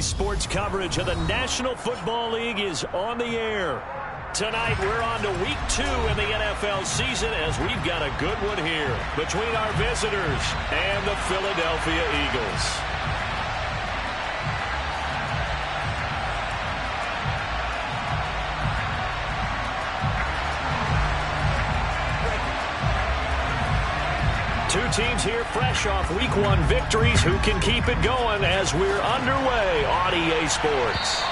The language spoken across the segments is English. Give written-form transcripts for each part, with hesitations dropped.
Sports coverage of the National Football League is on the air. Tonight, we're on to week 2 in the NFL season as we've got a good one here between our visitors and the Philadelphia Eagles. Two teams here fresh off week 1 victories. Who can keep it going as we're underway on EA Sports?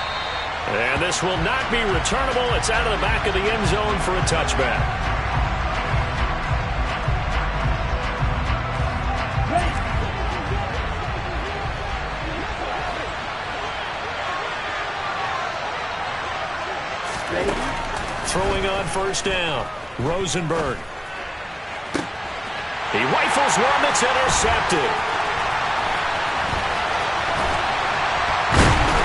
And this will not be returnable. It's out of the back of the end zone for a touchback. Throwing on first down, Rosenberg. He rifles one that's intercepted.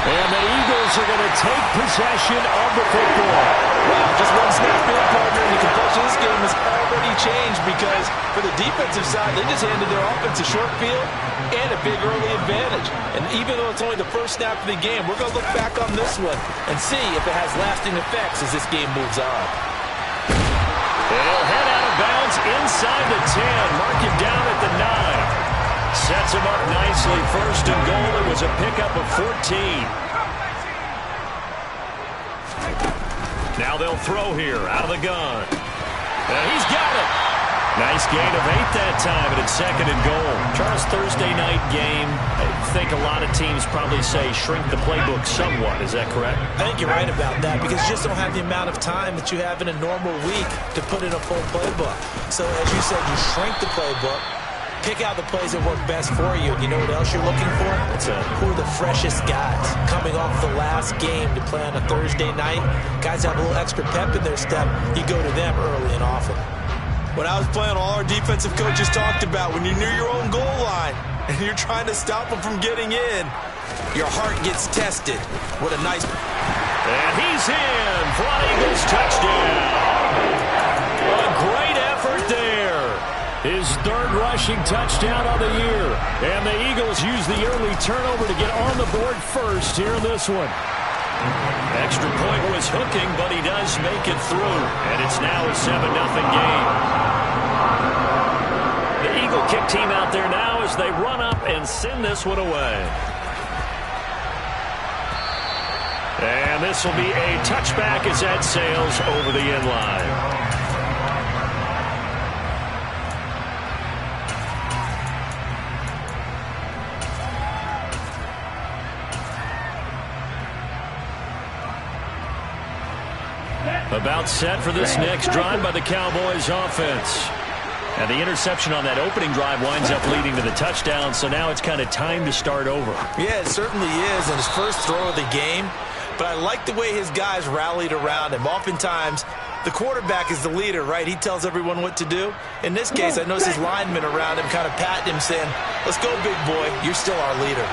And the Eagles are going to take possession of the football. Wow, just one snap in, partner, and the compulsion of this game has already changed because for the defensive side, they just handed their offense a short field and a big early advantage. And even though it's only the first snap of the game, we're going to look back on this one and see if it has lasting effects as this game moves on. He'll head out of bounds inside the 10. Mark him down at the 9. Sets him up nicely. First and goal. It was a pickup of 14. Now they'll throw here out of the gun. And he's got it. Nice gain of 8 that time, and it's second and goal. Charles, Thursday night game, I think a lot of teams probably say shrink the playbook somewhat. Is that correct? I think you're right about that because you just don't have the amount of time that you have in a normal week to put in a full playbook. So as you said, you shrink the playbook, pick out the plays that work best for you. You know what else you're looking for? Who are the freshest guys coming off the last game to play on a Thursday night? Guys have a little extra pep in their step. You go to them early and often. When I was playing, all our defensive coaches talked about when you're near your own goal line and you're trying to stop them from getting in, your heart gets tested. What a nice... And he's in for an Eagles touchdown. A great effort there. His third rushing touchdown of the year. And the Eagles use the early turnover to get on the board first here in this one. Extra point was hooking, but he does make it through. And it's now a 7-0 game. The Eagle kick team out there now as they run up and send this one away. And this will be a touchback as that sails over the end line. About set for this next drive by the Cowboys offense. And the interception on that opening drive winds up leading to the touchdown, so now it's kind of time to start over. Yeah, it certainly is, and his first throw of the game. But I like the way his guys rallied around him. Oftentimes, the quarterback is the leader, right? He tells everyone what to do. In this case, I noticed his linemen around him kind of patting him, saying, "Let's go, big boy. You're still our leader."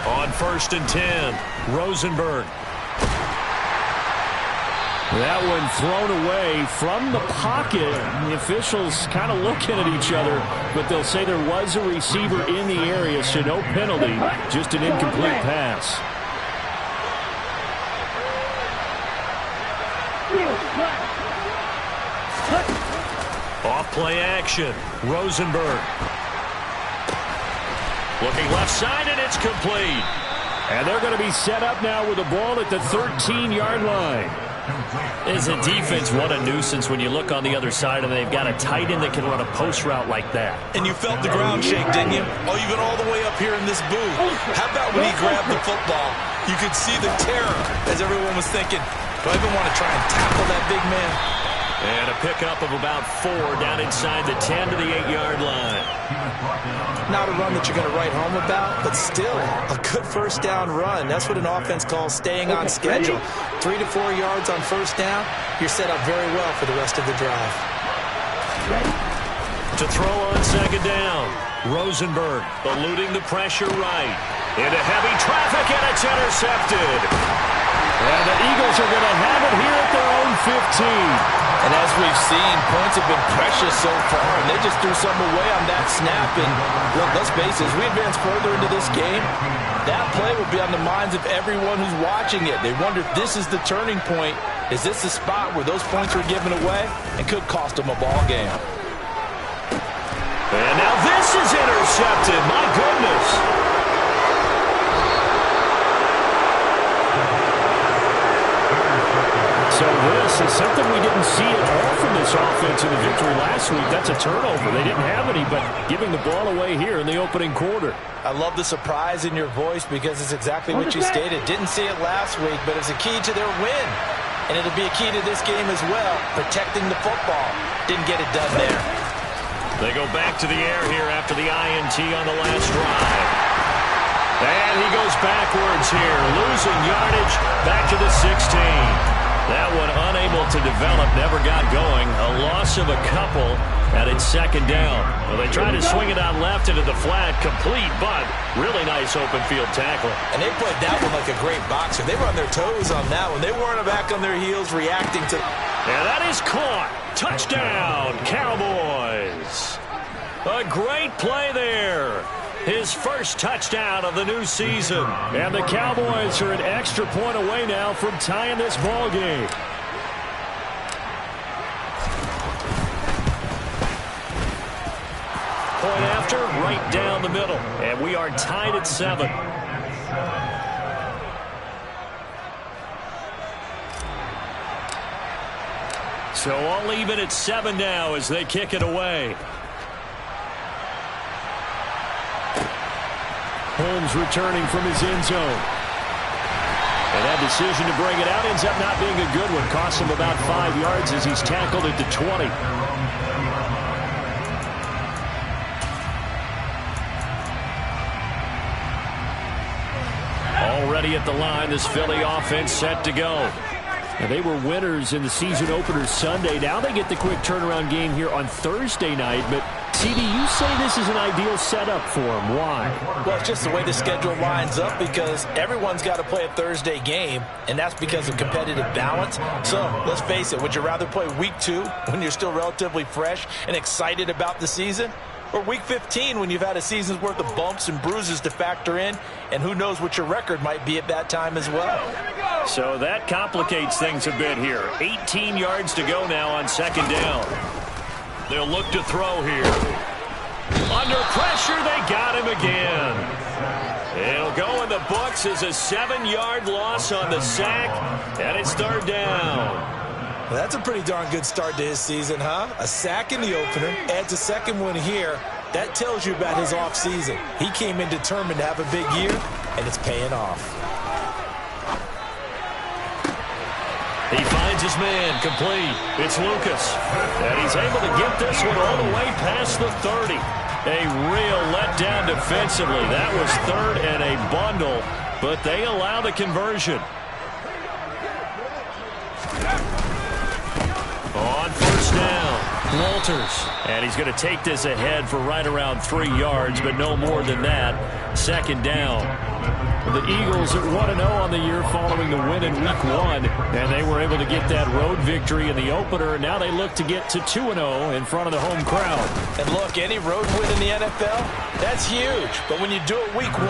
On first and 10, Rosenberg. That one thrown away from the pocket. The officials kind of looking at each other, but they'll say there was a receiver in the area, so no penalty, just an incomplete pass. Off play action, Rosenberg. Looking left side, and it's complete. And they're going to be set up now with the ball at the 13-yard line. As a defense, what a nuisance when you look on the other side and they've got a tight end that can run a post route like that. And you felt the ground shake, didn't you? Oh, you've been all the way up here in this booth. How about when he grabbed the football? You could see the terror as everyone was thinking, do I even want to try and tackle that big man? And a pickup of about 4 down inside the 10 to the 8-yard line. Not a run that you're going to write home about, but still a good first down run. That's what an offense calls staying on schedule. 3 to 4 yards on first down, you're set up very well for the rest of the drive. To throw on second down, Rosenberg eluding the pressure right. Into heavy traffic, and it's intercepted. And the Eagles are going to have it here at their own 15. And as we've seen, points have been precious so far, and they just threw some away on that snap. And look, let's face it, as we advance further into this game, that play will be on the minds of everyone who's watching it. They wonder if this is the turning point. Is this the spot where those points were given away and could cost them a ball game? And now this is intercepted. My goodness. So this is something we didn't see at all from this offense in the victory last week. That's a turnover. They didn't have any, but giving the ball away here in the opening quarter. I love the surprise in your voice because it's exactly what you stated. Didn't see it last week, but it's a key to their win. And it'll be a key to this game as well, protecting the football. Didn't get it done there. They go back to the air here after the INT on the last drive. And he goes backwards here, losing yardage back to the 16. That one unable to develop, never got going. A loss of a couple, and it's second down. Well, they tried to swing it out left into the flat, complete, but really nice open field tackle. And they played that one like a great boxer. They were on their toes on that one. They weren't back on their heels reacting to... And that is caught. Touchdown, Cowboys. A great play there. His first touchdown of the new season. And the Cowboys are an extra point away now from tying this ball game. Point after, right down the middle. And we are tied at 7. So all even at 7 now as they kick it away. Holmes returning from his end zone. And that decision to bring it out ends up not being a good one. Costs him about 5 yards as he's tackled at the 20. Already at the line, this Philly offense set to go. And they were winners in the season opener Sunday. Now they get the quick turnaround game here on Thursday night. But, CD, you say this is an ideal setup for them. Why? Well, it's just the way the schedule lines up because everyone's got to play a Thursday game, and that's because of competitive balance. So, let's face it, would you rather play week 2 when you're still relatively fresh and excited about the season? Or week 15 when you've had a season's worth of bumps and bruises to factor in, and who knows what your record might be at that time as well. So that complicates things a bit here. 18 yards to go now on second down. They'll look to throw here. Under pressure, they got him again. It'll go in the books as a 7-yard loss on the sack, and it's third down. Well, that's a pretty darn good start to his season, huh? A sack in the opener, adds a second one here. That tells you about his offseason. He came in determined to have a big year, and it's paying off. He finds his man, complete. It's Lucas. And he's able to get this one all the way past the 30. A real letdown defensively. That was third and a bundle, but they allow the conversion. On first down, Walters. And he's going to take this ahead for right around 3 yards, but no more than that. Second down. The Eagles at 1-0 on the year following the win in week 1. And they were able to get that road victory in the opener. And now they look to get to 2-0 in front of the home crowd. And look, any road win in the NFL, that's huge. But when you do it week 1,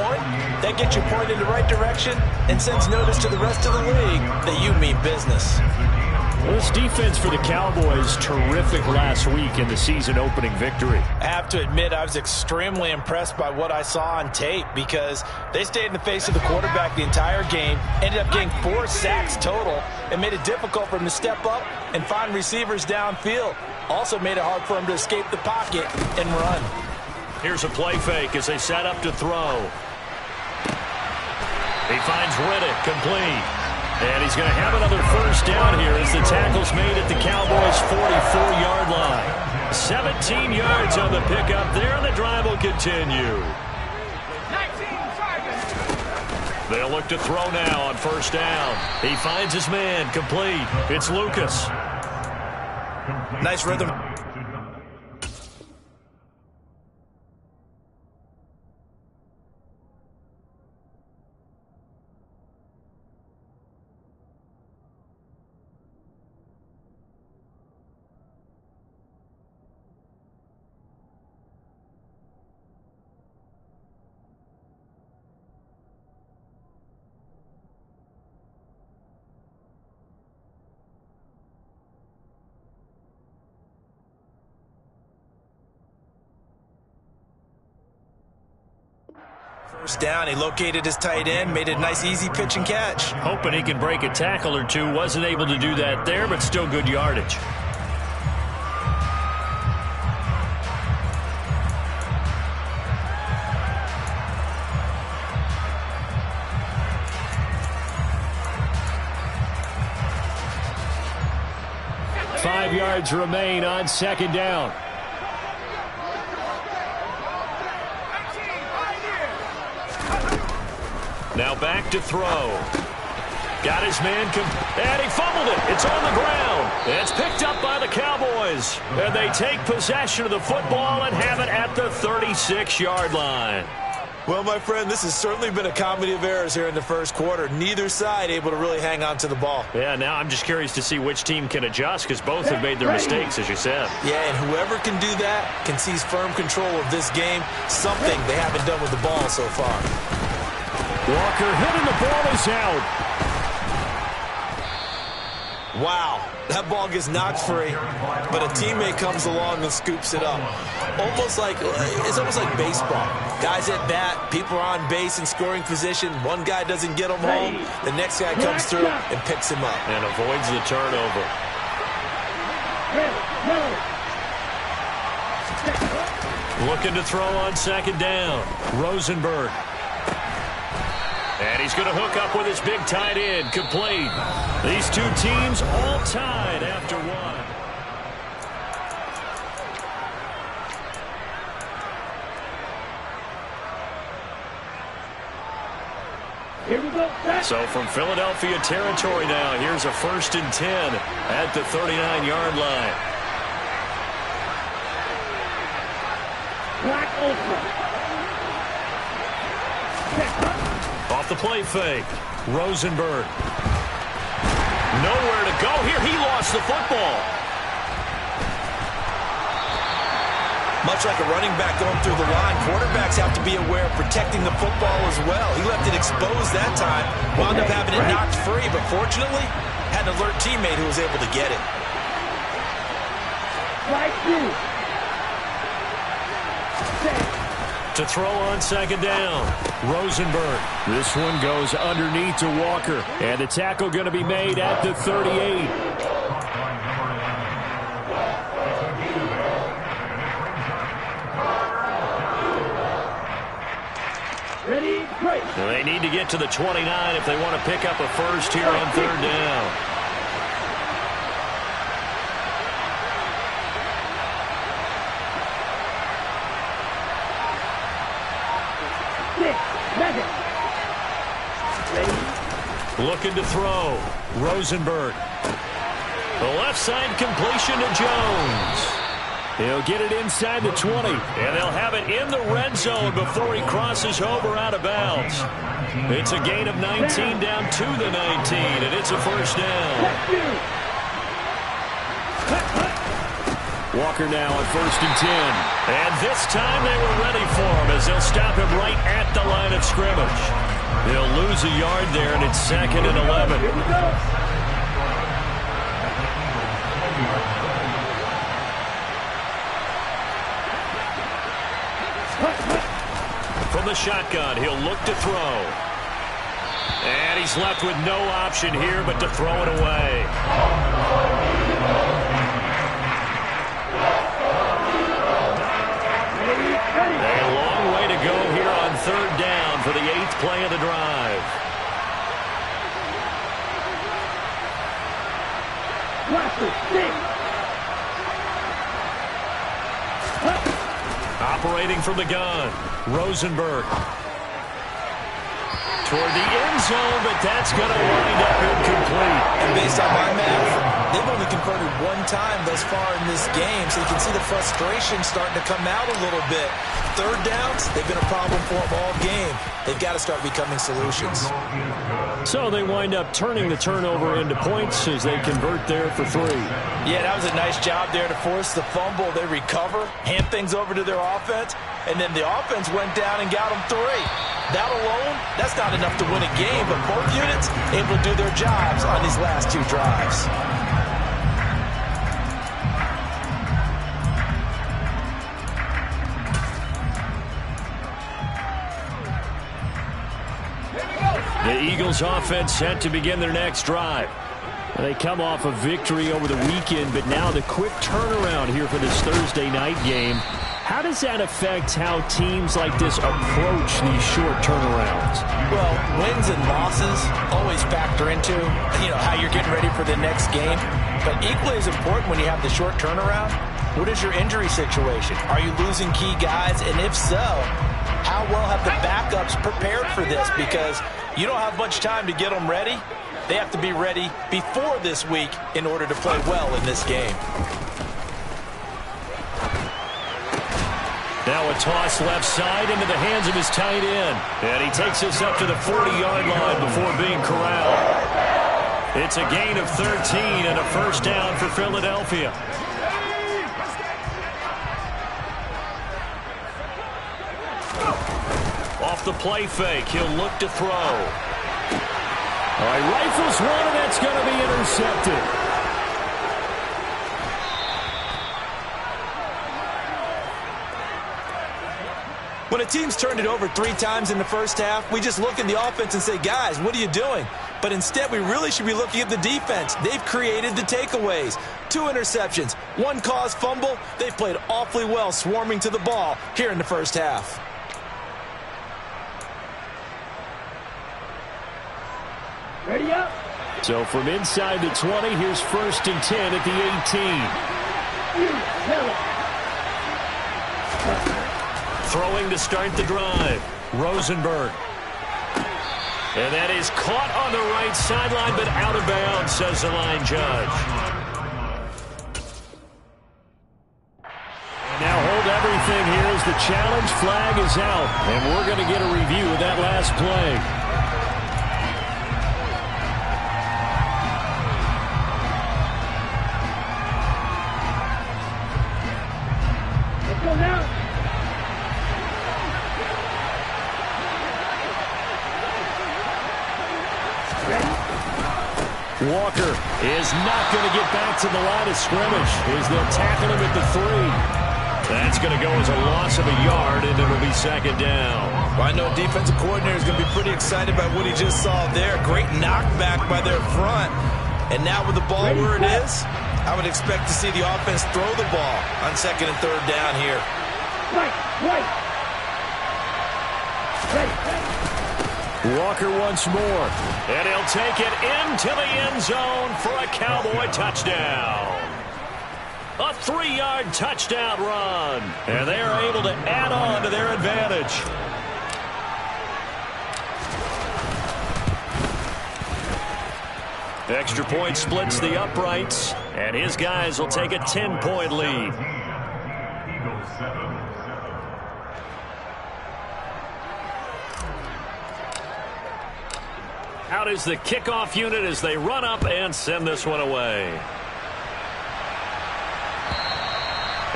that gets you pointed in the right direction and sends notice to the rest of the league that you mean business. Well, this defense for the Cowboys, terrific last week in the season-opening victory. I have to admit, I was extremely impressed by what I saw on tape because they stayed in the face of the quarterback the entire game, ended up getting 4 sacks total, and made it difficult for him to step up and find receivers downfield. Also made it hard for him to escape the pocket and run. Here's a play fake as they set up to throw. He finds Riddick, complete. And he's going to have another first down here as the tackle's made at the Cowboys' 44-yard line. 17 yards on the pickup there, and the drive will continue. They'll look to throw now on first down. He finds his man, complete. It's Lucas. Nice rhythm. First down, he located his tight end, made it a nice easy pitch and catch. Hoping he can break a tackle or two. Wasn't able to do that there, but still good yardage. Five yards remain on second down. Now back to throw. Got his man, and he fumbled it. It's on the ground. It's picked up by the Cowboys. And they take possession of the football and have it at the 36-yard line. Well, my friend, this has certainly been a comedy of errors here in the first quarter. Neither side able to really hang on to the ball. Yeah, now I'm just curious to see which team can adjust because both have made their mistakes, as you said. Yeah, and whoever can do that can seize firm control of this game, something they haven't done with the ball so far. Walker hitting, the ball is out. Wow, that ball gets knocked free, but a teammate comes along and scoops it up. It's almost like baseball. Guys at bat, people are on base in scoring position. One guy doesn't get him home. The next guy comes through and picks him up. And avoids the turnover. Looking to throw on second down. Rosenberg. And he's going to hook up with his big tight end. Complete. These two teams all tied after one. Here we go. So from Philadelphia territory now, here's a 1st and 10 at the 39-yard line. Black Ultra. Off the play fake. Rosenberg. Nowhere to go here. He lost the football. Much like a running back going through the line, quarterbacks have to be aware of protecting the football as well. He left it exposed that time, wound up having it knocked free, but fortunately, had an alert teammate who was able to get it. To throw on second down. Rosenberg. This one goes underneath to Walker. And the tackle going to be made at the 38. Ready, break. They need to get to the 29 if they want to pick up a first here on third down. Looking to throw. Rosenberg. The left side completion to Jones. He'll get it inside the 20, and they'll have it in the red zone before he crosses over out of bounds. It's a gain of 19 down to the 19, and it's a first down. Walker now on 1st and 10. And this time they were ready for him as they'll stop him right at the line of scrimmage. They'll lose a yard there, and it's 2nd and 11. Here we go. From the shotgun, he'll look to throw. And he's left with no option here but to throw it away. A long way to go here on third down for the 8th play of the drive. Operating from the gun, Rosenberg. Toward the end zone, but that's going to wind up incomplete. And based on my math, they've only converted one time thus far in this game, so you can see the frustration starting to come out a little bit. Third downs, they've been a problem for them all game. They've got to start becoming solutions. So they wind up turning the turnover into points as they convert there for 3. Yeah, that was a nice job there to force the fumble. They recover, hand things over to their offense, and then the offense went down and got them 3. That alone, that's not enough to win a game, but both units able to do their jobs on these last 2 drives. The Eagles offense set to begin their next drive. They come off a victory over the weekend, but now the quick turnaround here for this Thursday night game. How does that affect how teams like this approach these short turnarounds? Well, wins and losses always factor into, how you're getting ready for the next game. But equally as important when you have the short turnaround, what is your injury situation? Are you losing key guys? And if so, how well have the backups prepared for this? Because you don't have much time to get them ready. They have to be ready before this week in order to play well in this game. Now a toss left side into the hands of his tight end. And he takes us up to the 40-yard line before being corralled. It's a gain of 13 and a first down for Philadelphia. Off the play fake, he'll look to throw. All right, rifles one, and that's going to be intercepted. When a team's turned it over 3 times in the first half, we just look at the offense and say, guys, what are you doing? But instead, we really should be looking at the defense. They've created the takeaways. 2 interceptions, 1 caused fumble. They've played awfully well swarming to the ball here in the first half. Ready up. So from inside the 20, here's 1st and 10 at the 18. Throwing to start the drive. Rosenberg. And that is caught on the right sideline, but out of bounds, says the line judge. And now hold everything here as the challenge flag is out. And we're going to get a review of that last play. Let's go now. Walker is not going to get back to the line of scrimmage as they'll tackle him at the 3. That's going to go as a loss of a yard, and it'll be 2nd down. Well, I know defensive coordinator is going to be pretty excited by what he just saw there. Great knockback by their front. And now with the ball where it is, I would expect to see the offense throw the ball on 2nd and 3rd down here. Right. Ready. Walker once more, and he'll take it into the end zone for a Cowboy touchdown. A 3-yard touchdown run, and they are able to add on to their advantage. Extra point splits the uprights, and his guys will take a 10-point lead. Out is the kickoff unit as they run up and send this one away.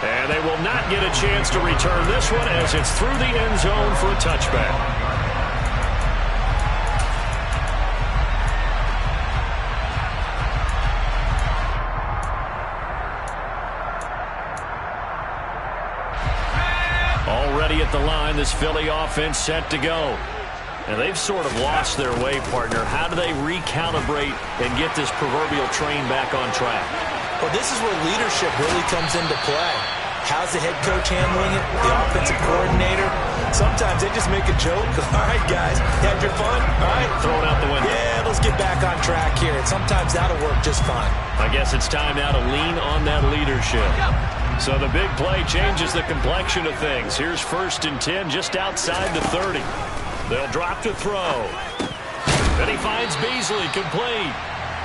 And they will not get a chance to return this one as it's through the end zone for a touchback. Already at the line, this Philly offense set to go. And they've sort of lost their way, partner. How do they recalibrate and get this proverbial train back on track? Well, this is where leadership really comes into play. How's the head coach handling it? The offensive coordinator? Sometimes they just make a joke. All right, guys, you had your fun? All right. Throw it out the window. Yeah, let's get back on track here. And sometimes that'll work just fine. I guess it's time now to lean on that leadership. So the big play changes the complexion of things. Here's 1st and 10 just outside the 30. They'll drop to throw. Then he finds Beasley complete.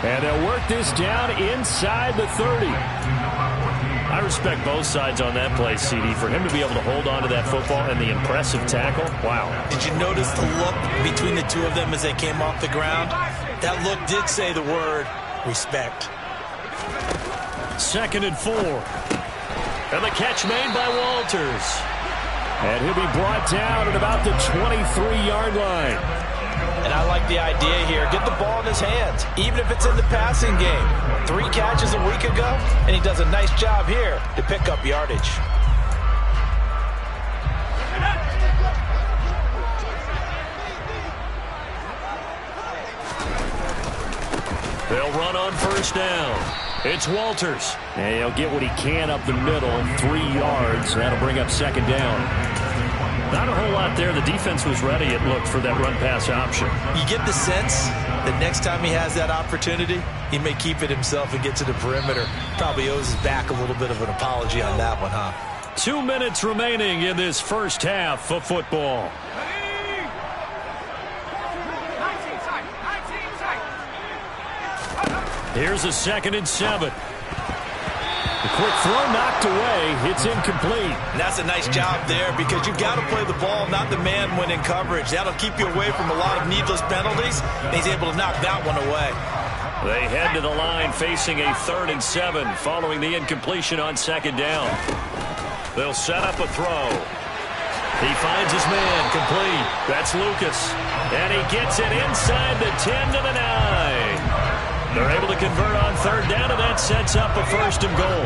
And they'll work this down inside the 30. I respect both sides on that play, CD. For him to be able to hold on to that football and the impressive tackle, wow. Did you notice the look between the 2 of them as they came off the ground? That look did say the word respect. 2nd and 4. And the catch made by Walters. And he'll be brought down at about the 23-yard line. And I like the idea here. Get the ball in his hands, even if it's in the passing game. 3 catches a week ago, and he does a nice job here to pick up yardage. They'll run on first down. It's Walters. And he'll get what he can up the middle, 3 yards. That'll bring up second down. Not a whole lot there. The defense was ready, it looked, for that run-pass option. You get the sense that next time he has that opportunity, he may keep it himself and get to the perimeter. Probably owes his back a little bit of an apology on that one, huh? 2 minutes remaining in this first half of football. Here's a 2nd and 7. The quick throw knocked away. It's incomplete. And that's a nice job there because you've got to play the ball, not the man when in coverage. That'll keep you away from a lot of needless penalties. And he's able to knock that one away. They head to the line facing a 3rd and 7 following the incompletion on 2nd down. They'll set up a throw. He finds his man complete. That's Lucas. And he gets it inside the 10 to the 9. They're able to convert on 3rd down, and that sets up a 1st and goal.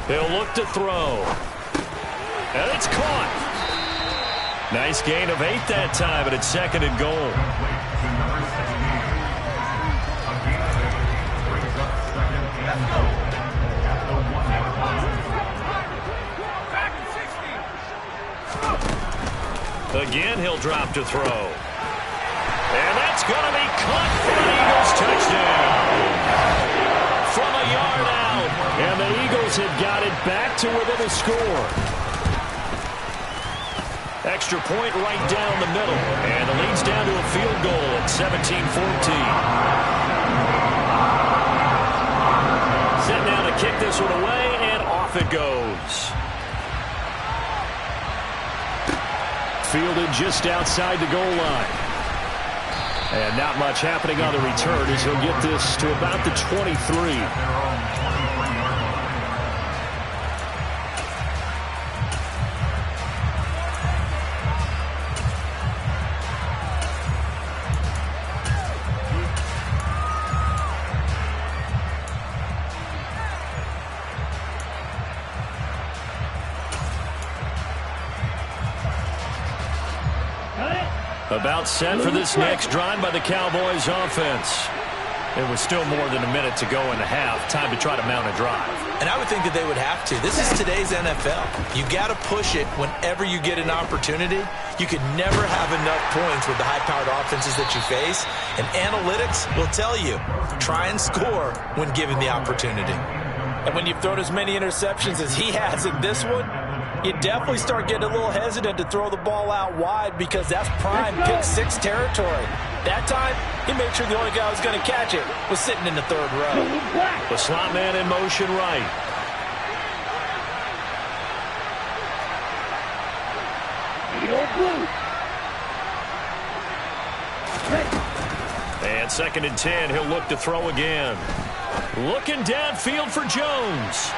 He'll look to throw. And it's caught. Nice gain of 8 that time, and it's 2nd and goal. Again, he'll drop to throw. And that's going to be caught for an Eagles touchdown. From a yard out. And the Eagles have got it back to within a score. Extra point right down the middle. And it leads down to a field goal at 17-14. Set now to kick this one away, and off it goes. Fielded just outside the goal line. And not much happening on the return as he'll get this to about the 23. About set for this next drive by the Cowboys offense. It was still more than a minute to go in the half. Time to try to mount a drive. And I would think that they would have to. This is today's NFL. You got to push it whenever you get an opportunity. You can never have enough points with the high-powered offenses that you face. And analytics will tell you, try and score when given the opportunity. And when you've thrown as many interceptions as he has in this one, you definitely start getting a little hesitant to throw the ball out wide because that's prime pick-6 territory. That time, he made sure the only guy who was going to catch it was sitting in the 3rd row. The slot man in motion right. And 2nd and 10, he'll look to throw again. Looking downfield for Jones.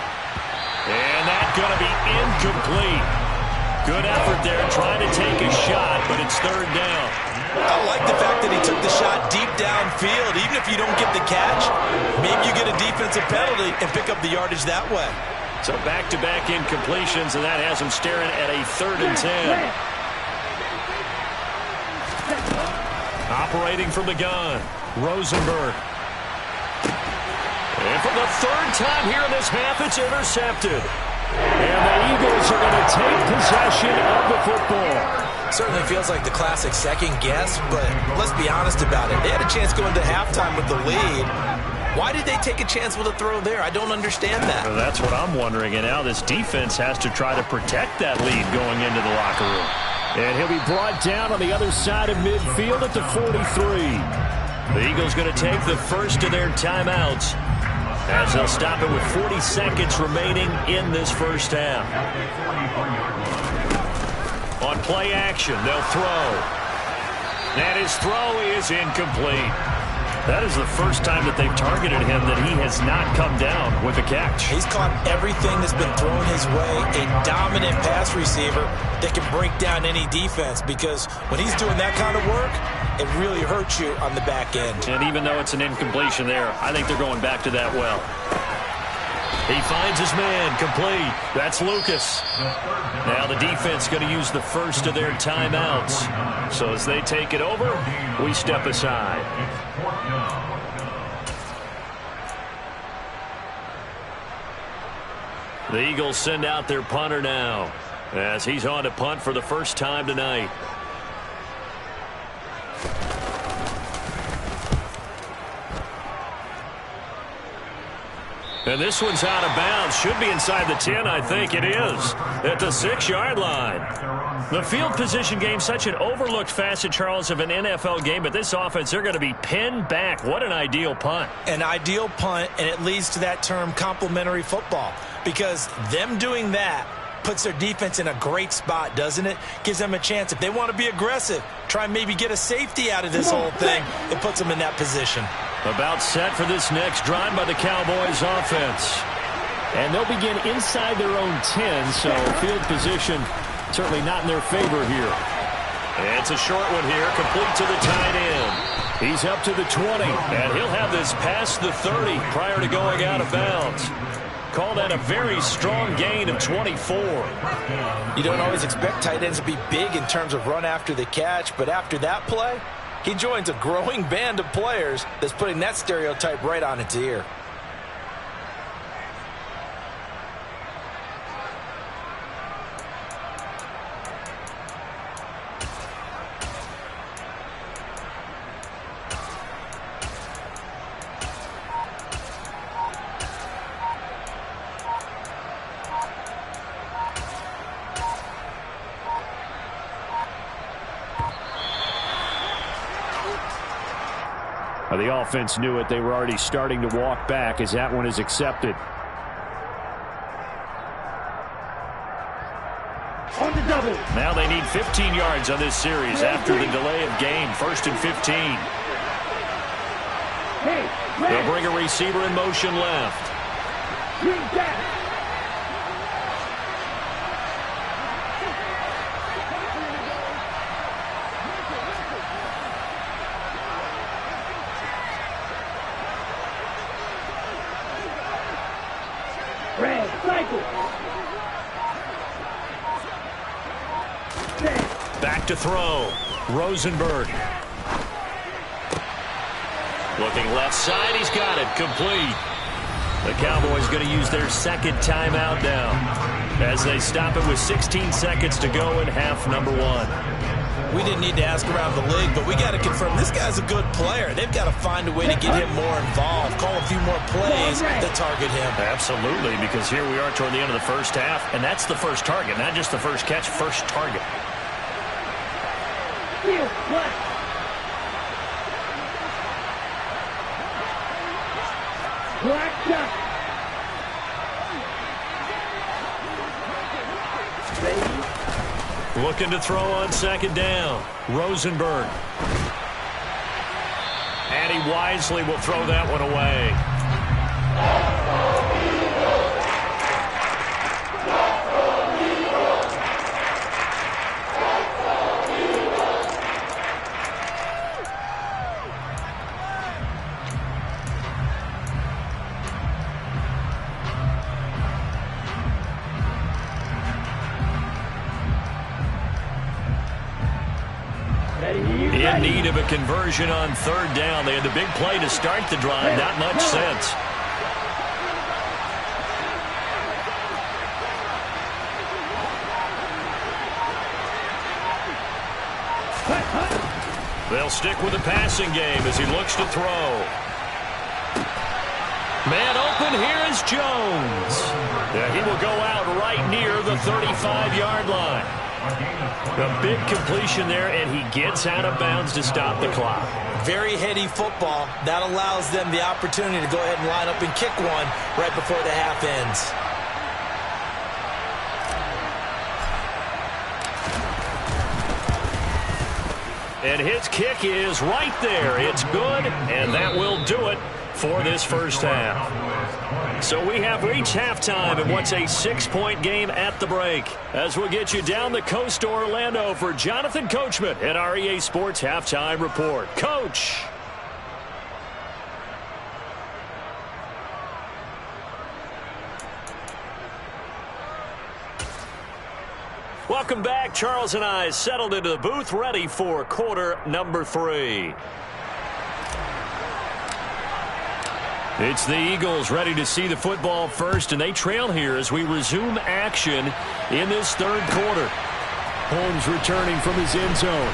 And that's going to be incomplete. Good effort there trying to take a shot, but it's 3rd down. I like the fact that he took the shot deep downfield. Even if you don't get the catch, maybe you get a defensive penalty and pick up the yardage that way. So back-to-back incompletions, and that has him staring at a 3rd and 10. Operating from the gun, Rosenberg. And for the 3rd time here in this half, it's intercepted. And the Eagles are going to take possession of the football. Certainly feels like the classic second guess, but let's be honest about it. They had a chance going to halftime with the lead. Why did they take a chance with a throw there? I don't understand that. Well, that's what I'm wondering. And now this defense has to try to protect that lead going into the locker room. And he'll be brought down on the other side of midfield at the 43. The Eagles going to take the first of their timeouts, as they'll stop it with 40 seconds remaining in this first half. On play action, they'll throw. And his throw is incomplete. That is the first time that they've targeted him that he has not come down with a catch. He's caught everything that's been thrown his way. A dominant pass receiver that can break down any defense, because when he's doing that kind of work, it really hurts you on the back end. And even though it's an incompletion there, I think they're going back to that well. He finds his man, complete. That's Lucas. Now the defense going to use the first of their timeouts. So as they take it over, we step aside. The Eagles send out their punter now as he's on to punt for the first time tonight. And this one's out of bounds. Should be inside the 10, I think it is. At the 6-yard line. The field position game, such an overlooked facet, Charles, of an NFL game. But this offense, they're going to be pinned back. What an ideal punt. An ideal punt, and it leads to that term complementary football. Because them doing that puts their defense in a great spot, doesn't it? Gives them a chance. If they want to be aggressive, try and maybe get a safety out of this whole thing, it puts them in that position. About set for this next drive by the Cowboys offense. And they'll begin inside their own 10, so field position certainly not in their favor here. And it's a short one here, complete to the tight end. He's up to the 20, and he'll have this past the 30 prior to going out of bounds. Call that a very strong gain of 24. You don't always expect tight ends to be big in terms of run after the catch, but after that play, he joins a growing band of players that's putting that stereotype right on its ear. The offense knew it. They were already starting to walk back as that one is accepted. On the double. Now they need 15 yards on this series after the delay of game. 1st and 15. Hey, They'll bring a receiver in motion left. green back. Red cycle. Back to throw. Rosenberg. Looking left side. He's got it. Complete. The Cowboys going to use their second timeout now as they stop it with 16 seconds to go in half number 1. We didn't need to ask around the league, but we got to confirm this guy's a good player. They've got to find a way to get him more involved, call a few more plays that target him. Absolutely, because here we are toward the end of the first half, and that's the first target, not just the first catch, first target. Field left. Black duck. Ready? Looking to throw on second down. Rosenberg. And he wisely will throw that one away. In need of a conversion on third down. They had the big play to start the drive. Not much sense. They'll stick with the passing game as he looks to throw. Man open, here is Jones. Yeah, he will go out right near the 35-yard line. A big completion there, and he gets out of bounds to stop the clock. Very heady football. That allows them the opportunity to go ahead and line up and kick one right before the half ends. And his kick is right there. It's good, and that will do it for this first half. So we have reached halftime in what's a 6-point game at the break. As we'll get you down the coast to Orlando for Jonathan Coachman at our EA Sports Halftime Report. Coach. Welcome back. Charles and I settled into the booth, ready for quarter number 3. It's the Eagles ready to see the football first, and they trail here as we resume action in this third quarter. Holmes returning from his end zone.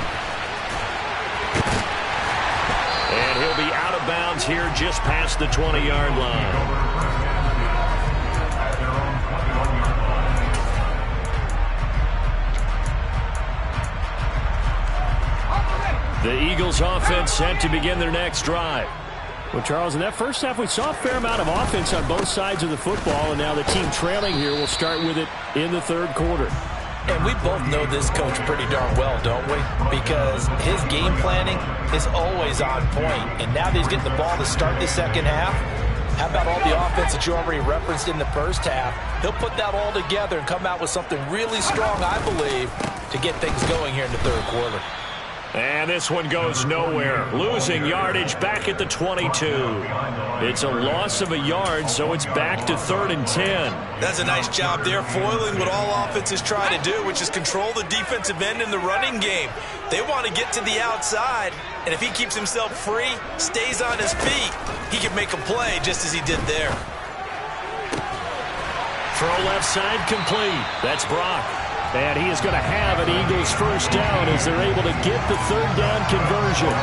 And he'll be out of bounds here just past the 20-yard line. The Eagles offense set to begin their next drive. Well, Charles, in that first half, we saw a fair amount of offense on both sides of the football, and now the team trailing here will start with it in the third quarter. And we both know this coach pretty darn well, don't we? Because his game planning is always on point. And now that he's getting the ball to start the second half, how about all the offense that you already referenced in the first half? He'll put that all together and come out with something really strong, I believe, to get things going here in the third quarter. And this one goes nowhere. Losing yardage back at the 22. It's a loss of a yard, so it's back to 3rd and 10. That's a nice job there, foiling what all offenses try to do, which is control the defensive end in the running game. They want to get to the outside, and if he keeps himself free, stays on his feet, he can make a play just as he did there. Throw left side complete. That's Brock. And he is going to have an Eagles first down as they're able to get the third down conversion.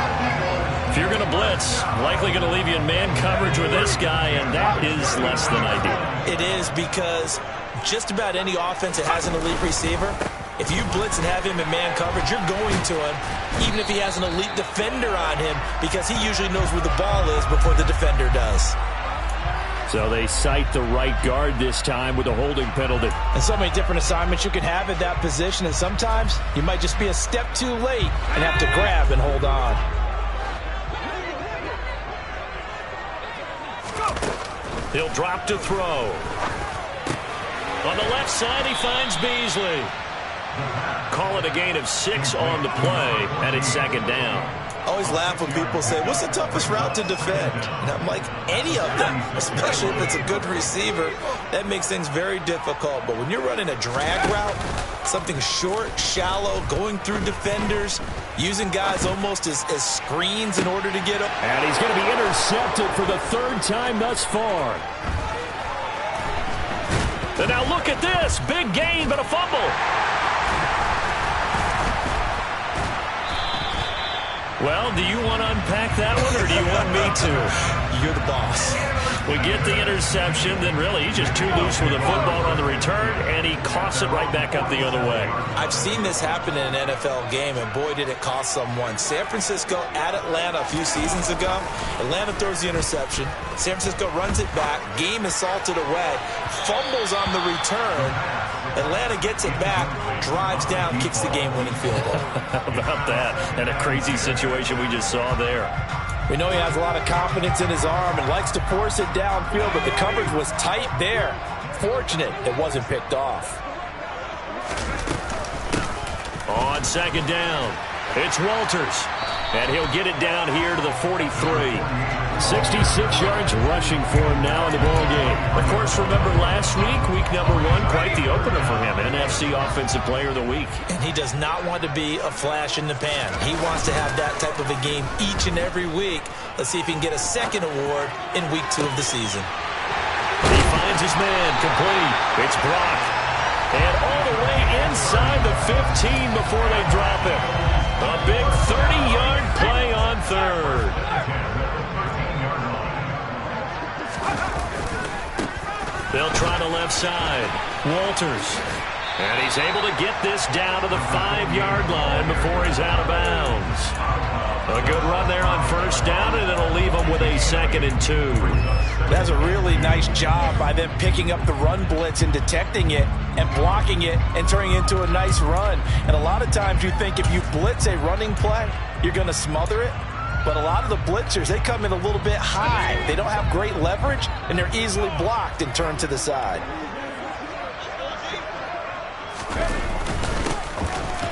If you're going to blitz, likely going to leave you in man coverage with this guy, and that is less than ideal. It is, because just about any offense that has an elite receiver, if you blitz and have him in man coverage, you're going to him, even if he has an elite defender on him, because he usually knows where the ball is before the defender does. So they cite the right guard this time with a holding penalty. And so many different assignments you can have at that position, and sometimes you might just be a step too late and have to grab and hold on. He'll drop to throw. On the left side, he finds Beasley. Call it a gain of 6 on the play, and it's 2nd down. I always laugh when people say, what's the toughest route to defend? And I'm like, any of them, especially if it's a good receiver. That makes things very difficult. But when you're running a drag route, something short, shallow, going through defenders, using guys almost as screens in order to get up. And he's going to be intercepted for the 3rd time thus far. And now look at this. Big gain, but a fumble. Well, do you want to unpack that one, or do you want me to? You're the boss. We get the interception, then really he's just too loose with the football on the return, and he coughs it right back up the other way. I've seen this happen in an NFL game, and boy, did it cost someone. San Francisco at Atlanta a few seasons ago. Atlanta throws the interception. San Francisco runs it back. Game is salted away. Fumbles on the return. Atlanta gets it back, drives down, kicks the game-winning field goal. How about that? And a crazy situation we just saw there. We know he has a lot of confidence in his arm and likes to force it downfield, but the coverage was tight there. Fortunate it wasn't picked off. On 2nd down, it's Walters. And he'll get it down here to the 43. 66 yards rushing for him now in the ball game. Of course, remember last week, week number 1, quite the opener for him. NFC Offensive Player of the Week. And he does not want to be a flash in the pan. He wants to have that type of a game each and every week. Let's see if he can get a second award in week 2 of the season. He finds his man complete. It's Brock. And all the way inside the 15 before they drop him. A big 30-yard play on 3rd. They'll try the left side. Walters. And he's able to get this down to the 5-yard line before he's out of bounds. A good run there on 1st down, and it'll leave him with a 2nd and 2. That's a really nice job by them picking up the run blitz and detecting it and blocking it and turning it into a nice run. And a lot of times you think if you blitz a running play, you're going to smother it. But a lot of the blitzers, they come in a little bit high. They don't have great leverage, and they're easily blocked and turned to the side.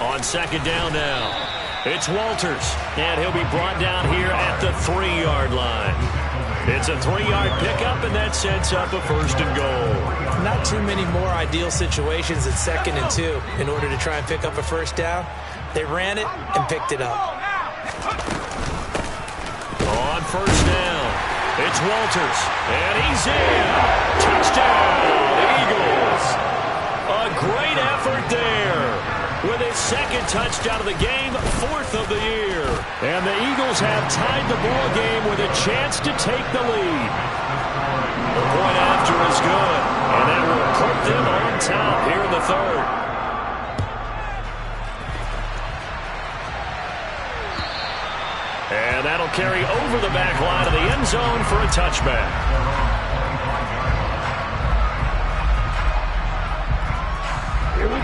On 2nd down now, it's Walters, and he'll be brought down here at the 3-yard line. It's a 3-yard pickup, and that sets up a 1st and goal. Not too many more ideal situations at 2nd and 2 in order to try and pick up a 1st down. They ran it and picked it up. On 1st down, it's Walters, and he's in. Touchdown, Eagles. A great effort there. With his 2nd touchdown of the game, 4th of the year. And the Eagles have tied the ball game with a chance to take the lead. The point after is good, and that will put them on top here in the 3rd. And that'll carry over the back line of the end zone for a touchback.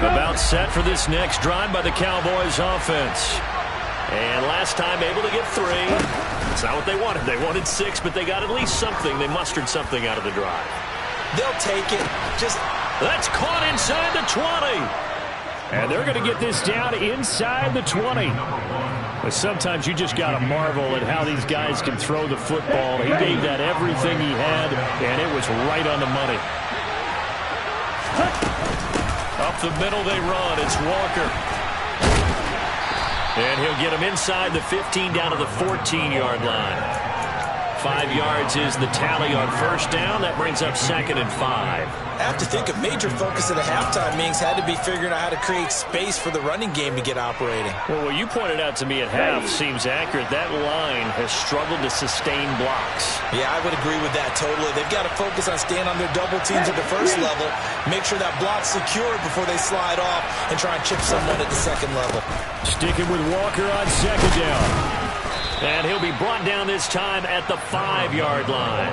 About set for this next drive by the Cowboys offense. And last time able to get 3. That's not what they wanted. They wanted 6, but they got at least something. They mustered something out of the drive. They'll take it. That's caught inside the 20. And they're going to get this down inside the 20. But sometimes you just got to marvel at how these guys can throw the football. He gave that everything he had, and it was right on the money. Up the middle they run. It's Walker. And he'll get him inside the 15 down to the 14-yard line. 5 yards is the tally on 1st down. That brings up 2nd and 5. I have to think a major focus of the halftime meetings had to be figuring out how to create space for the running game to get operating. Well, what you pointed out to me at half seems accurate. That line has struggled to sustain blocks. Yeah, I would agree with that totally. They've got to focus on staying on their double teams at the 1st level, make sure that block's secured before they slide off, and try and chip someone at the 2nd level. Sticking with Walker on 2nd down. And he'll be brought down this time at the 5-yard line.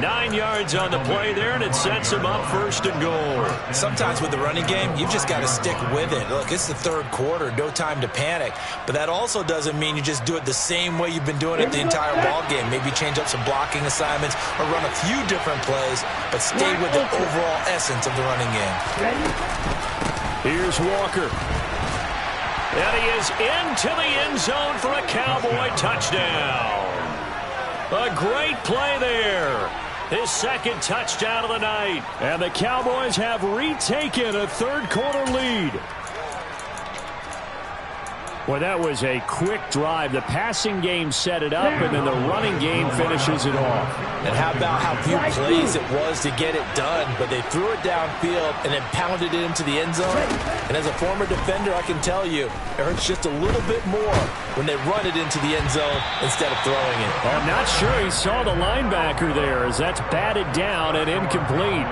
9 yards on the play there, and it sets him up 1st and goal. Sometimes with the running game, you've just got to stick with it. Look, it's the 3rd quarter, no time to panic. But that also doesn't mean you just do it the same way you've been doing it the entire ball game. Maybe change up some blocking assignments or run a few different plays, but stay with the overall essence of the running game. Here's Walker. And he is into the end zone for a Cowboy touchdown. A great play there. His 2nd touchdown of the night. And the Cowboys have retaken a 3rd quarter lead. Well, that was a quick drive. The passing game set it up, and then the running game finishes it off. And how about how few plays it was to get it done, but they threw it downfield and then pounded it into the end zone. And as a former defender, I can tell you, it hurts just a little bit more when they run it into the end zone instead of throwing it. I'm not sure he saw the linebacker there, as that's batted down and incomplete.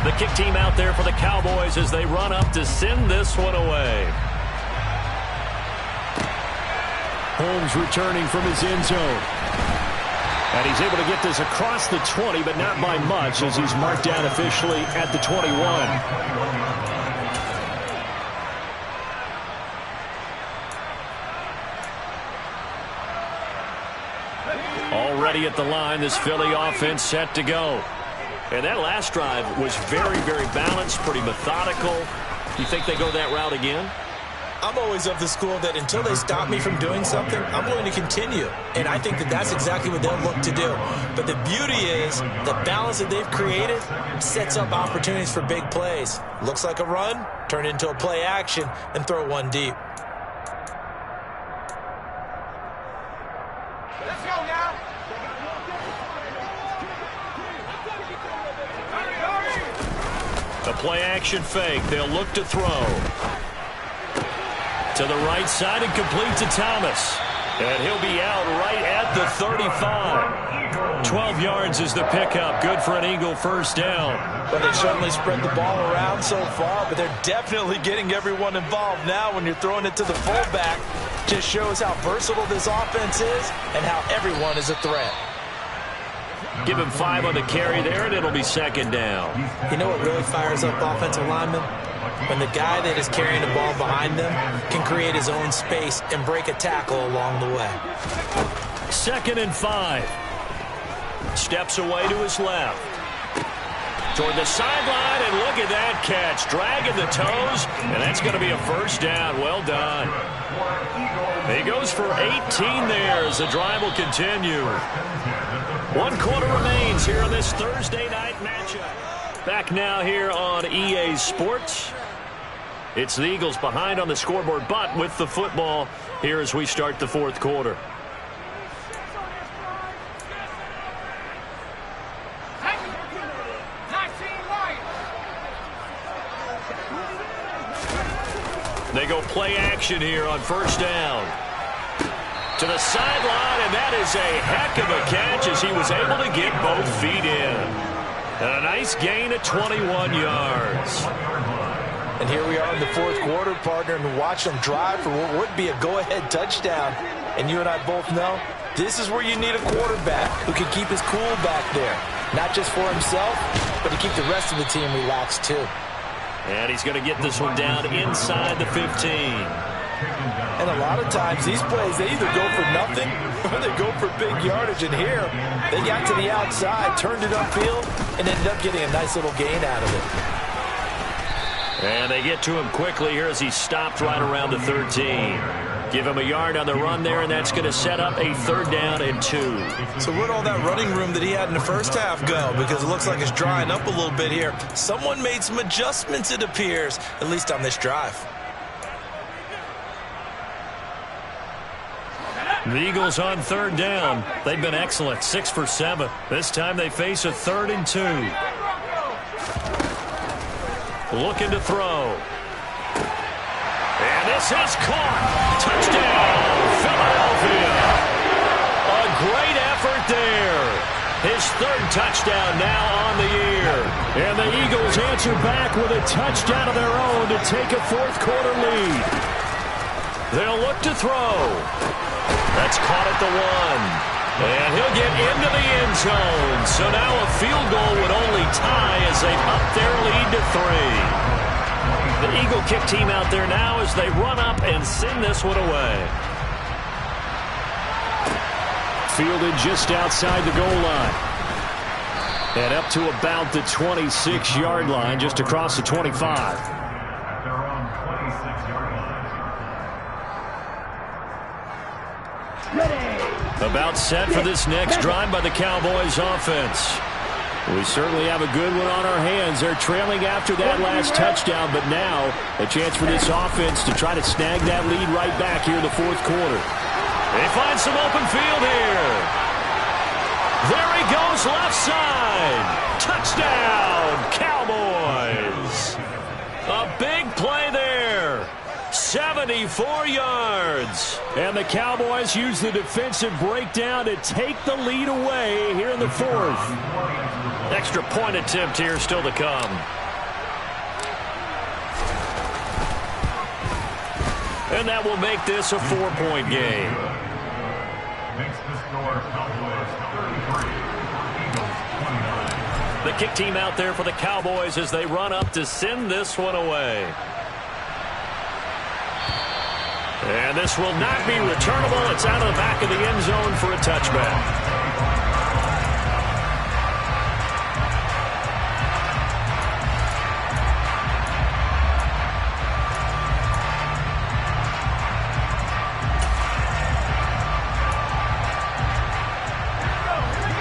The kick team out there for the Cowboys as they run up to send this one away. Holmes returning from his end zone. And he's able to get this across the 20, but not by much, as he's marked down officially at the 21. Already at the line, this Philly offense set to go. And that last drive was very, very balanced, pretty methodical. You think they go that route again? I'm always of the school that until they stop me from doing something, I'm going to continue. And I think that that's exactly what they'll look to do. But the beauty is the balance that they've created sets up opportunities for big plays. Looks like a run, turn it into a play action, and throw one deep. Let's go now. The play action fake. They'll look to throw. To the right side and complete to Thomas. And he'll be out right at the 35. 12 yards is the pickup. Good for an Eagle 1st down. But they certainly spread the ball around so far, but they're definitely getting everyone involved now when you're throwing it to the fullback. Just shows how versatile this offense is and how everyone is a threat. Give him 5 on the carry there, and it'll be 2nd down. You know what really fires up offensive linemen? When the guy that is carrying the ball behind them can create his own space and break a tackle along the way. 2nd and 5. Steps away to his left. Toward the sideline, and look at that catch. Dragging the toes, and that's going to be a 1st down. Well done. He goes for 18 there as the drive will continue. 1 quarter remains here on this Thursday night matchup. Back now here on EA Sports. It's the Eagles behind on the scoreboard, but with the football here as we start the 4th quarter. They go play action here on 1st down. To the sideline, and that is a heck of a catch as he was able to get both feet in. And a nice gain of 21 yards. And here we are in the 4th quarter, partner, and watch them drive for what would be a go-ahead touchdown. And you and I both know this is where you need a quarterback who can keep his cool back there. Not just for himself, but to keep the rest of the team relaxed too. And he's going to get this one down inside the 15. And a lot of times these plays, they either go for nothing or they go for big yardage. And here, they got to the outside, turned it upfield, and ended up getting a nice little gain out of it. And they get to him quickly here as he stopped right around the 13. Give him a yard on the run there, and that's going to set up a 3rd down and 2. So where'd all that running room that he had in the first half go? Because it looks like it's drying up a little bit here. Someone made some adjustments, it appears, at least on this drive. The Eagles on 3rd down. They've been excellent, 6 for 7. This time they face a 3rd and 2. Looking to throw. And this is caught. Touchdown, Philadelphia. A great effort there. His 3rd touchdown now on the year. And the Eagles answer back with a touchdown of their own to take a 4th quarter lead. They'll look to throw. That's caught at the 1. And he'll get into the end zone. So now a field goal would only tie as they up their lead to 3. The Eagle kick team out there now as they run up and send this one away. Fielded just outside the goal line. And up to about the 26-yard line, just across the 25. About set for this next drive by the Cowboys offense. We certainly have a good one on our hands. They're trailing after that last touchdown, but now a chance for this offense to try to snag that lead right back here in the 4th quarter. They find some open field here. There he goes, left side. Touchdown, Cowboys. A big play there. 74 yards. And the Cowboys use the defensive breakdown to take the lead away here in the 4th. Extra point attempt here still to come. And that will make this a 4-point game. The kick team out there for the Cowboys as they run up to send this one away. And this will not be returnable. It's out of the back of the end zone for a touchback.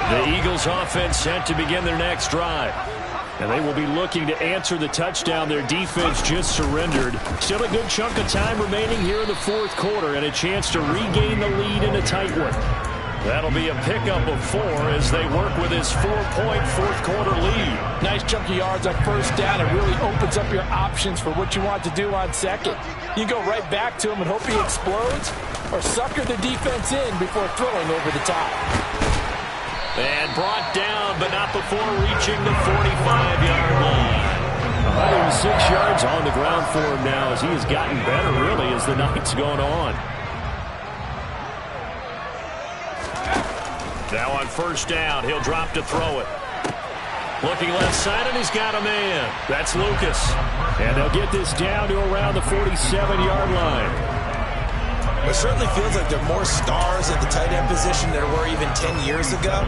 The Eagles offense set to begin their next drive. And they will be looking to answer the touchdown their defense just surrendered. Still a good chunk of time remaining here in the 4th quarter and a chance to regain the lead in a tight one. That'll be a pickup of 4 as they work with his 4-point 4th quarter lead. Nice chunk of yards on 1st down. It really opens up your options for what you want to do on 2nd. You go right back to him and hope he explodes or sucker the defense in before throwing over the top. And brought down, but not before reaching the 45-yard line. 106 yards on the ground for him now as he has gotten better, really, as the night's gone on. Now on 1st down, he'll drop to throw it. Looking left side, and he's got a man. That's Lucas. And they'll get this down to around the 47-yard line. It certainly feels like there are more stars at the tight end position than there were even 10 years ago.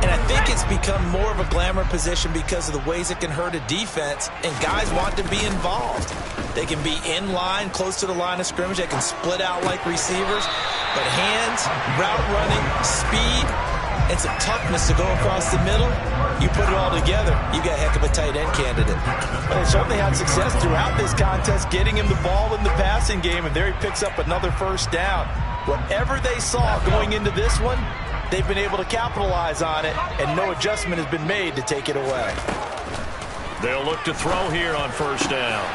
And I think it's become more of a glamour position because of the ways it can hurt a defense, and guys want to be involved. They can be in line, close to the line of scrimmage. They can split out like receivers. But hands, route running, speed, and some toughness to go across the middle, you put it all together, you got a heck of a tight end candidate. Well, they certainly had success throughout this contest, getting him the ball in the passing game, and there he picks up another first down. Whatever they saw going into this one, they've been able to capitalize on it, and no adjustment has been made to take it away. They'll look to throw here on first down.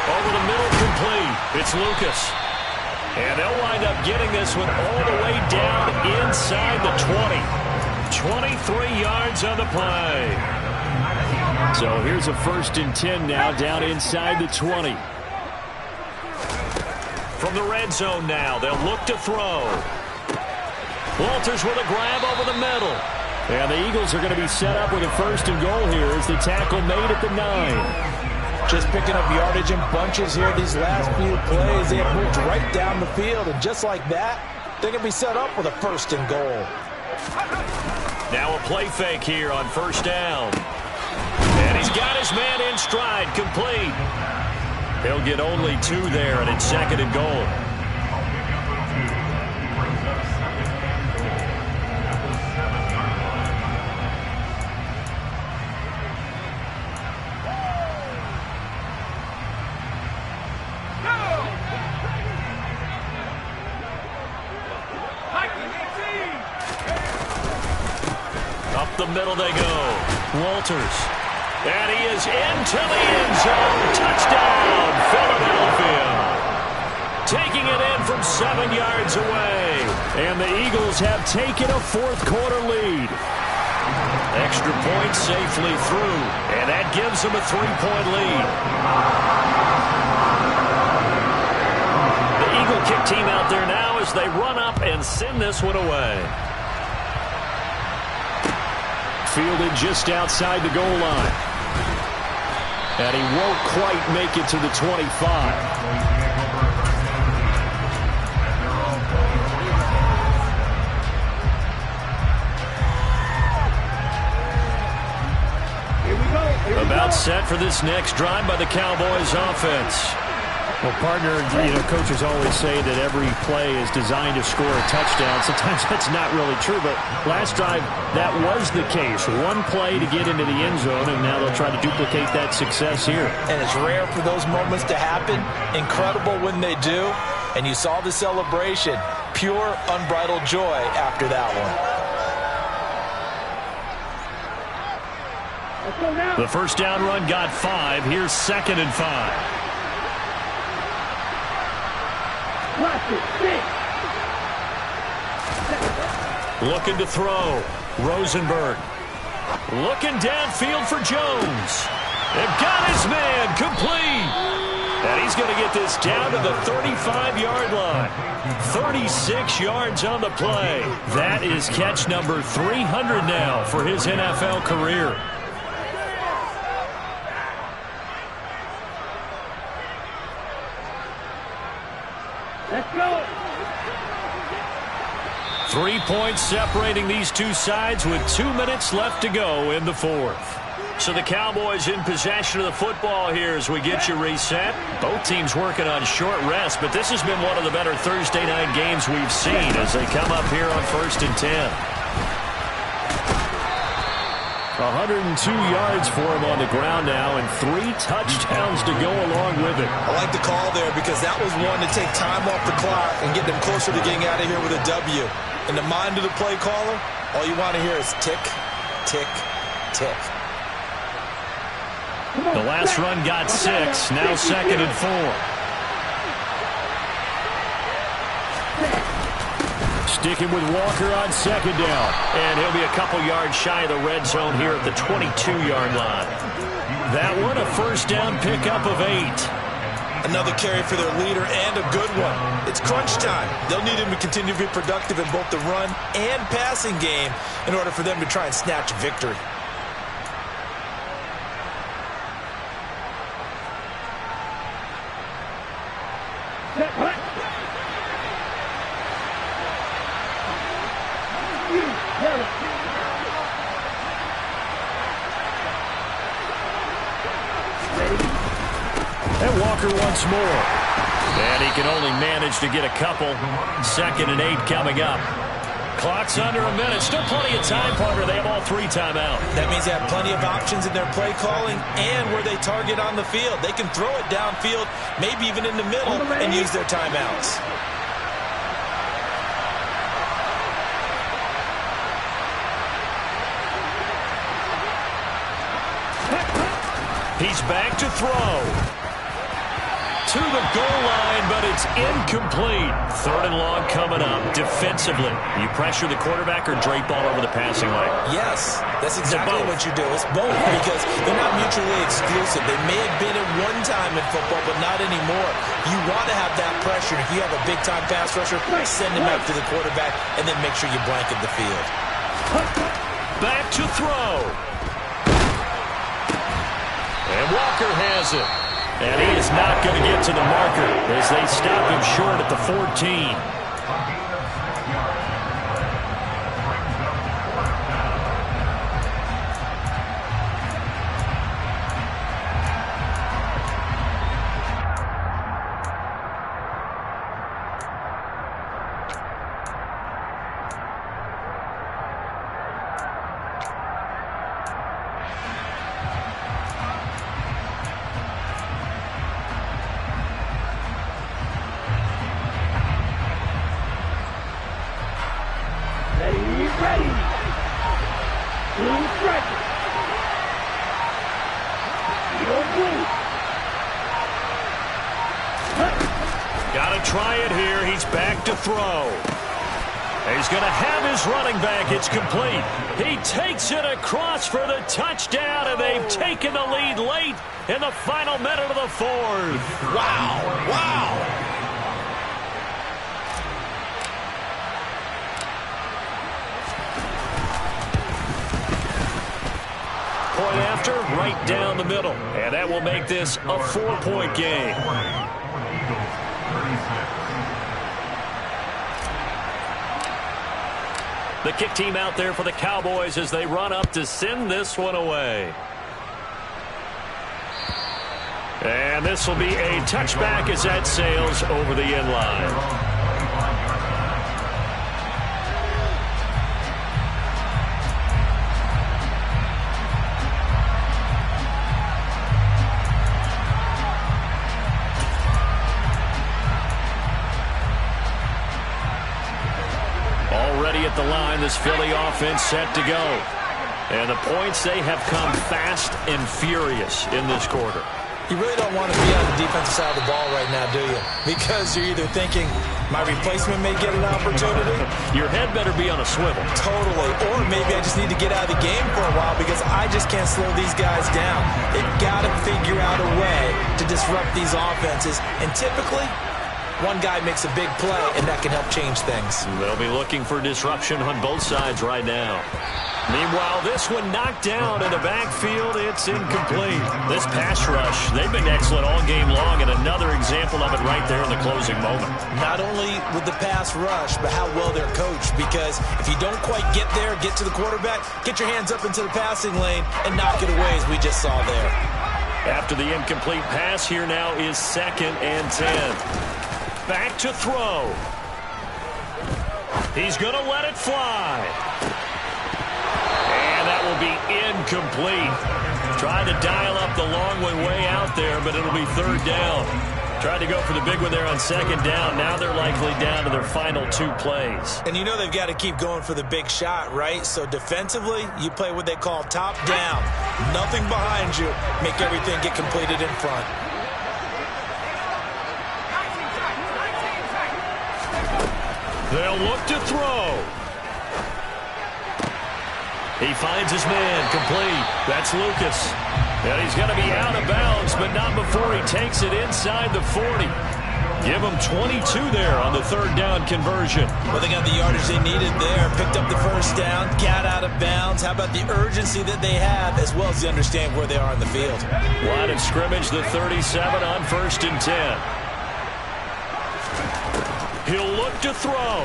Over the middle, complete. It's Lucas. And they'll wind up getting this one all the way down inside the 20. 23 yards on the play. So here's a 1st and 10 now down inside the 20. From the red zone now, they'll look to throw. Walters with a grab over the middle. And the Eagles are going to be set up with a 1st and goal here as the tackle made at the 9. Just picking up yardage in bunches here these last few plays. They have moved right down the field, and just like that, they're going to be set up with a 1st and goal. Now a play fake here on first down. And he's got his man in stride, complete. He'll get only 2 there, and it's 2nd and goal. The middle they go. Walters. And he is into the end zone. Touchdown, Philadelphia. Taking it in from 7 yards away. And the Eagles have taken a 4th quarter lead. Extra point safely through. And that gives them a 3-point lead. The Eagle kick team out there now as they run up and send this one away. Fielded just outside the goal line. And he won't quite make it to the 25. About set for this next drive by the Cowboys offense. Well, partner, coaches always say that every play is designed to score a touchdown. Sometimes that's not really true, but last drive, that was the case. One play to get into the end zone, and now they'll try to duplicate that success here. And it's rare for those moments to happen. Incredible when they do. And you saw the celebration. Pure, unbridled joy after that one. The first down run got 5. Here's 2nd and 5. Looking to throw. Rosenberg. Looking downfield for Jones. They've got his man complete. And he's going to get this down to the 35-yard line. 36 yards on the play. That is catch number 300 now for his NFL career. Let's go. 3 points separating these two sides with 2 minutes left to go in the 4th. So the Cowboys in possession of the football here as we get you reset. Both teams working on short rest, but this has been one of the better Thursday night games we've seen as they come up here on 1st and 10. 102 yards for him on the ground now and 3 touchdowns to go along with it. I like the call there because that was one to take time off the clock and get them closer to getting out of here with a W. In the mind of the play caller, all you want to hear is tick, tick, tick. The last run got 6, now 2nd and 4. Sticking with Walker on 2nd down. And he'll be a couple yards shy of the red zone here at the 22-yard line. That one a first down pickup of 8. Another carry for their leader and a good one. It's crunch time. They'll need him to continue to be productive in both the run and passing game in order for them to try and snatch victory. Walker once more. And he can only manage to get a couple. 2nd and 8 coming up. Clock's under a minute. Still plenty of time, partner. They have all 3 timeouts. That means they have plenty of options in their play calling and where they target on the field. They can throw it downfield, maybe even in the middle, and use their timeouts. He's back to throw. To the goal line, but it's incomplete. 3rd and long coming up. Defensively, you pressure the quarterback or drape all over the passing lane? Yes, that's exactly what you do. It's both because they're not mutually exclusive. They may have been at one time in football, but not anymore. You want to have that pressure. If you have a big-time pass rusher, send him after the quarterback, and then make sure you blanket the field. Back to throw. And Walker has it. And he is not going to get to the marker as they stop him short at the 14. Throw. He's going to have his running back. It's complete. He takes it across for the touchdown, and they've taken the lead late in the final minute of the 4th. Wow. Wow. Point after, right down the middle. And that will make this a 4-point game. The kick team out there for the Cowboys as they run up to send this one away. And this will be a touchback as that sails over the end line. At the line, this Philly offense set to go. And the points, they have come fast and furious in this quarter. You really don't want to be on the defensive side of the ball right now, do you? Because you're either thinking, my replacement may get an opportunity. Your head better be on a swivel. Totally. Or maybe I just need to get out of the game for a while because I just can't slow these guys down. They've got to figure out a way to disrupt these offenses. And typically, one guy makes a big play, and that can help change things. They'll be looking for disruption on both sides right now. Meanwhile, this one knocked down in the backfield. It's incomplete. This pass rush, they've been excellent all game long, and another example of it right there in the closing moment. Not only with the pass rush, but how well they're coached. Because if you don't quite get there, get to the quarterback, get your hands up into the passing lane and knock it away as we just saw there. After the incomplete pass, here now is 2nd and 10. Back to throw. He's going to let it fly. And that will be incomplete. Tried to dial up the long one way out there, but it'll be 3rd down. Tried to go for the big one there on 2nd down. Now they're likely down to their final 2 plays. And you know they've got to keep going for the big shot, right? So defensively, you play what they call top down. Nothing behind you. Make everything get completed in front. They'll look to throw. He finds his man, complete. That's Lucas. And he's going to be out of bounds, but not before he takes it inside the 40. Give him 22 there on the 3rd down conversion. Well, they got the yardage they needed there. Picked up the 1st down, got out of bounds. How about the urgency that they have, as well as they understand where they are in the field. Line of scrimmage, the 37 on 1st and 10. He'll look to throw.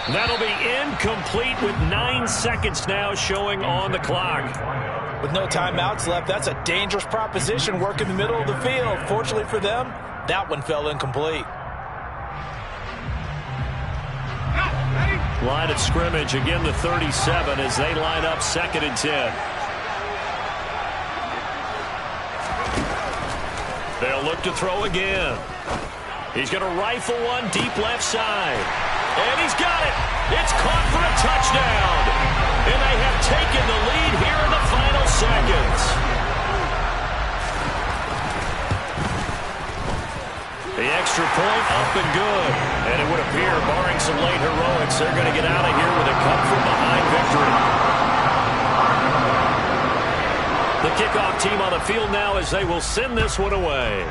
That'll be incomplete with 9 seconds now showing on the clock. With no timeouts left, that's a dangerous proposition, work in the middle of the field. Fortunately for them, that one fell incomplete. Line of scrimmage, again the 37 as they line up 2nd and 10. They'll look to throw again. He's going to rifle one deep left side. And he's got it. It's caught for a touchdown. And they have taken the lead here in the final seconds. The extra point up and good. And it would appear, barring some late heroics, they're going to get out of here with a come-from-behind victory. The kickoff team on the field now as they will send this one away.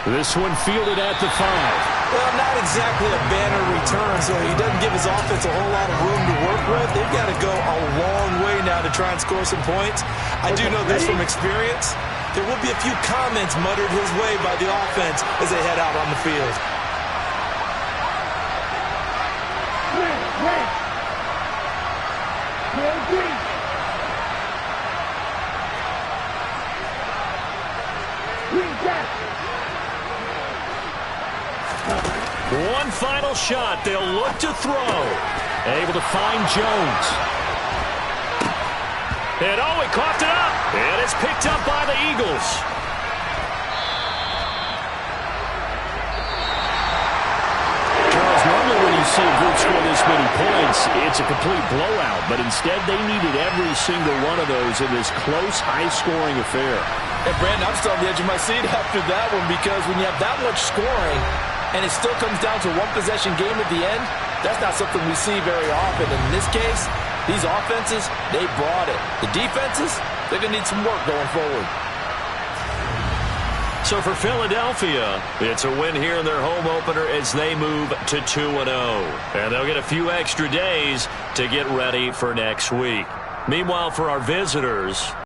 This one fielded at the 5. Well, not exactly a banner return, so he doesn't give his offense a whole lot of room to work with. They've got to go a long way now to try and score some points. I do know this from experience. There will be a few comments muttered his way by the offense as they head out on the field. One final shot. They'll look to throw. Able to find Jones. And oh, he coughed it up. And it's picked up by the Eagles. Charles, normally when you see a group score this many points, it's a complete blowout. But instead, they needed every single one of those in this close, high-scoring affair. Hey, Brandon, I'm still on the edge of my seat after that one because when you have that much scoring and it still comes down to one possession game at the end, that's not something we see very often. And in this case, these offenses, they brought it. The defenses, they're going to need some work going forward. So for Philadelphia, it's a win here in their home opener as they move to 2-0. And they'll get a few extra days to get ready for next week. Meanwhile, for our visitors,